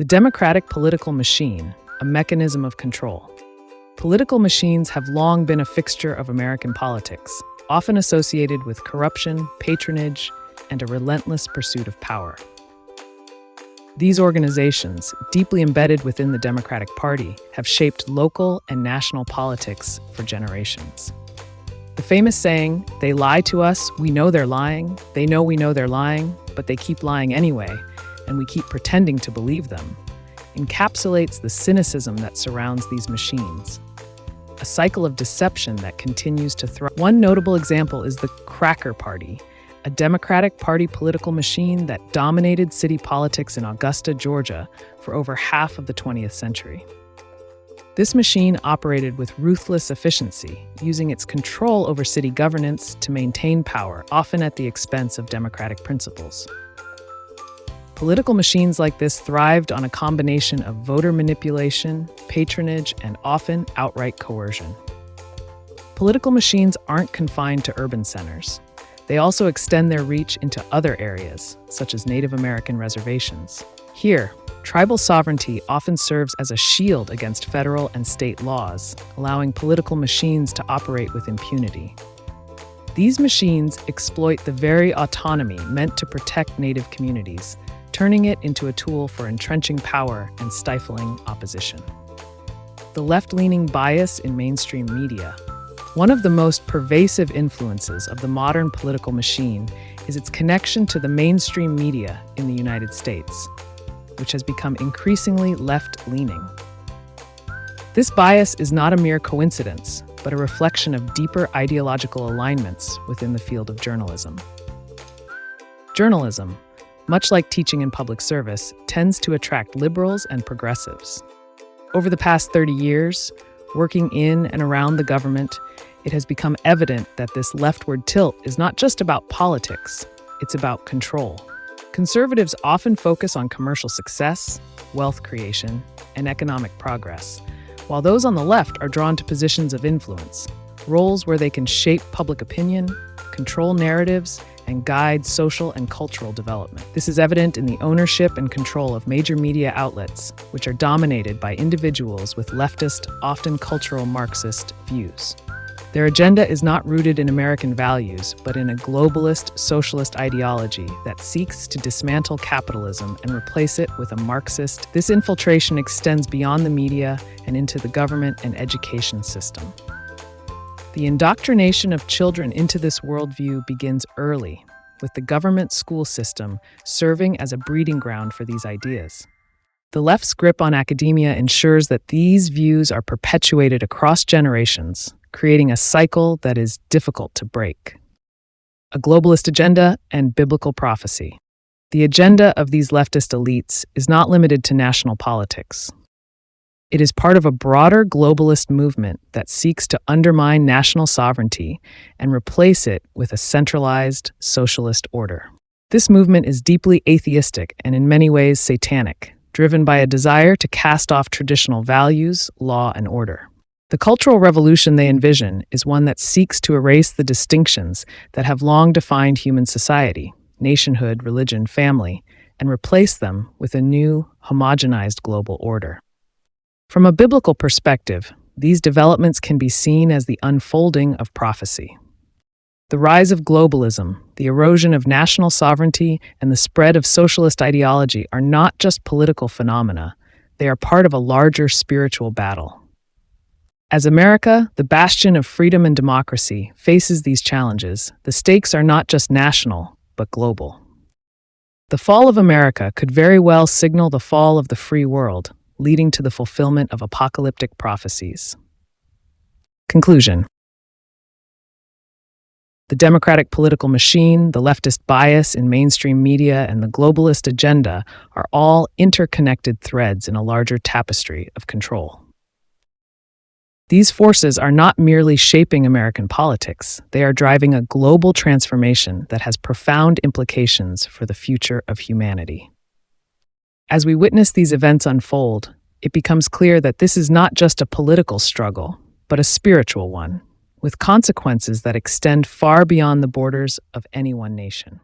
The democratic political machine, a mechanism of control. Political machines have long been a fixture of American politics, often associated with corruption, patronage, and a relentless pursuit of power. These organizations, deeply embedded within the Democratic Party, have shaped local and national politics for generations. The famous saying, "They lie to us, we know they're lying, they know we know they're lying, but they keep lying anyway, and we keep pretending to believe them," encapsulates the cynicism that surrounds these machines. A cycle of deception that continues to thrive. One notable example is the Cracker Party, a Democratic Party political machine that dominated city politics in Augusta, Georgia, for over half of the 20th century. This machine operated with ruthless efficiency, using its control over city governance to maintain power, often at the expense of democratic principles. Political machines like this thrived on a combination of voter manipulation, patronage, and often outright coercion. Political machines aren't confined to urban centers. They also extend their reach into other areas, such as Native American reservations. Here, tribal sovereignty often serves as a shield against federal and state laws, allowing political machines to operate with impunity. These machines exploit the very autonomy meant to protect Native communities, turning it into a tool for entrenching power and stifling opposition. The left-leaning bias in mainstream media. One of the most pervasive influences of the modern political machine is its connection to the mainstream media in the United States, which has become increasingly left-leaning. This bias is not a mere coincidence, but a reflection of deeper ideological alignments within the field of journalism. Journalism, much like teaching in public service, tends to attract liberals and progressives. Over the past 30 years, working in and around the government, it has become evident that this leftward tilt is not just about politics, it's about control. Conservatives often focus on commercial success, wealth creation, and economic progress, while those on the left are drawn to positions of influence, roles where they can shape public opinion, control narratives, and guide social and cultural development. This is evident in the ownership and control of major media outlets, which are dominated by individuals with leftist, often cultural Marxist views. Their agenda is not rooted in American values, but in a globalist, socialist ideology that seeks to dismantle capitalism and replace it with a Marxist. This infiltration extends beyond the media and into the government and education system. The indoctrination of children into this worldview begins early, with the government school system serving as a breeding ground for these ideas. The left's grip on academia ensures that these views are perpetuated across generations, creating a cycle that is difficult to break. A globalist agenda and biblical prophecy. The agenda of these leftist elites is not limited to national politics. It is part of a broader globalist movement that seeks to undermine national sovereignty and replace it with a centralized socialist order. This movement is deeply atheistic and in many ways satanic, driven by a desire to cast off traditional values, law, and order. The cultural revolution they envision is one that seeks to erase the distinctions that have long defined human society, nationhood, religion, family, and replace them with a new, homogenized global order. From a biblical perspective, these developments can be seen as the unfolding of prophecy. The rise of globalism, the erosion of national sovereignty, and the spread of socialist ideology are not just political phenomena, they are part of a larger spiritual battle. As America, the bastion of freedom and democracy, faces these challenges, the stakes are not just national, but global. The fall of America could very well signal the fall of the free world, leading to the fulfillment of apocalyptic prophecies. Conclusion. The democratic political machine, the leftist bias in mainstream media, and the globalist agenda are all interconnected threads in a larger tapestry of control. These forces are not merely shaping American politics, they are driving a global transformation that has profound implications for the future of humanity. As we witness these events unfold, it becomes clear that this is not just a political struggle, but a spiritual one, with consequences that extend far beyond the borders of any one nation.